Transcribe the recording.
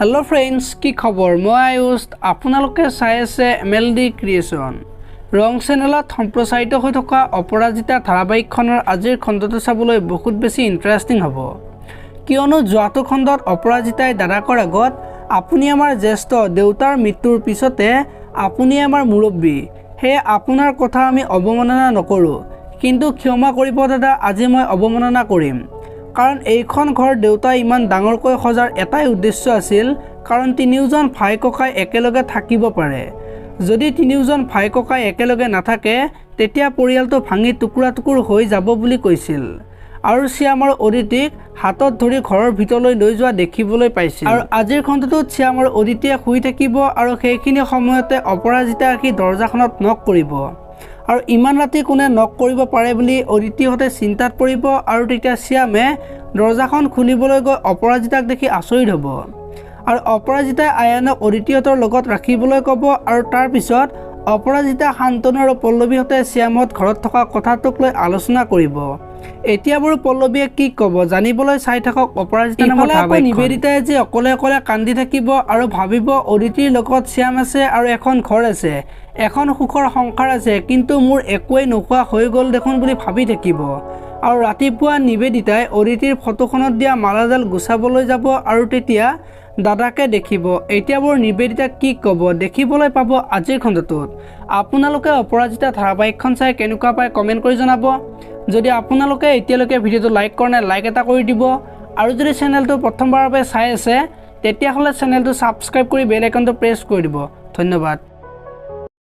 Hello friends की खबर मैं आयुष आपनालोके चाই আছে এমএলডি ক্ৰিয়েশ্যন ৰং চেনেলত সম্প্ৰচাৰিত হৈ থকা অপৰাজিতা ধাৰাবাহিকখনৰ আজিৰ খণ্ডটো চাবলৈ বহুত বেছি ইন্টাৰেষ্টিং হ'ব কিয়নো যোৱাটো খণ্ডত অপৰাজিতাই দাদাকৰ আগত আপুনি আমাৰ জ্যেষ্ঠ দেউতাৰ মৃত্যুৰ পিছতে আপুনি আমাৰ মুৰব্বী হে আপোনাৰ কথা আমি অৱমাননা নকৰো কিন্তু ক্ষমা কৰিব দাদা আজি মই অৱমাননা কৰিম কাৰণ এইখন ঘৰ দেউতা ইমান ডাঙৰকৈ সজাৰ এটাই উদ্দেশ্য আছিল কাৰণ তিনিওজন ভাই ককাই একেলগে থাকিব পাৰে যদি তিনিওজন ভাই ককাই একেলগে নাথাকে তেতিয়া পৰিয়ালটো ভাঙি টুকুৰা টুকুৰ হৈ যাব বুলি কৈছিল আৰু শ্যামৰ অদিতিক হাতত ধৰি ঘৰৰ ভিতৰলৈ লৈ যোৱা দেখিবলৈ পাইছিল আৰু আজিৰ খণ্ডটোত শ্যামৰ অদিতিয়ে শুই থাকিব আৰু সেইখিনি সময়তে অপৰাজিতা আহি দৰজাখনত নক কৰিব আৰু ইমান ৰাতি কোনে নক কৰিব পাৰে বুলি অদিতিহতে চিন্তাত পৰিব আৰু তেতিয়া শ্যামে দৰজাখন খুলিবলৈ গৈ অপৰাজিতাক দেখি আচৰিত হ'ব আৰু অপৰাজিতাই আয়ানক অদিতিহতৰ লগত ৰাখিবলৈ ক'ব আৰু তাৰ পিছত অপৰাজিতা শান্তনু আৰু পল্লৱীহতে শ্যামত ঘৰত থকা কথাটোক লৈ আলোচনা কৰিব এতিয়া বাৰু পল্লৱীয়ে কি ক'ব জানিবলৈ চাই থাকক অপৰাজিতা নামৰ ধাৰাবাহিকখন নিবেদিতাই যে অকলে অকলে কান্দি থাকিব আৰু ভাবিব অদিতিৰ লগত শ্যাম আছে আৰু এখন ঘৰ আছে এখন সুখৰ সংসাৰ আছে কিন্তু মোৰ একোৱেই নোখোৱা হৈ গ'ল দেখোন বুলি ভাবি থাকিব আৰু ৰাতিপুৱা নিবেদিতাই অদিতিৰ ফটোখনত দিয়া মালাডাল গুচাবলৈ যাব আৰু তেতিয়া দাদাকে দেখিব এতিয়া বৰ নিবেদিতা কি ক'ব দেখিবলৈ পাব আজিৰ খণ্ডটোত আপোনালোকে অপৰাজিতা ধাৰাবাহিকখন চাই কেনেকুৱা পায় কমেণ্ট কৰি জনাব যদি আপোনালোকে এতিয়ালৈকে ভিডিঅ'টো লাইক কৰা নাই লাইক এটা কৰি দিব আৰু যদি চেনেলটো প্ৰথমবাৰৰ বাবে চাই আছে তেতিয়াহ'লে চেনেলটো ছাবস্ক্ৰাইব কৰি বেল আইকনটো প্ৰেছ কৰি দিব ধন্যবাদ।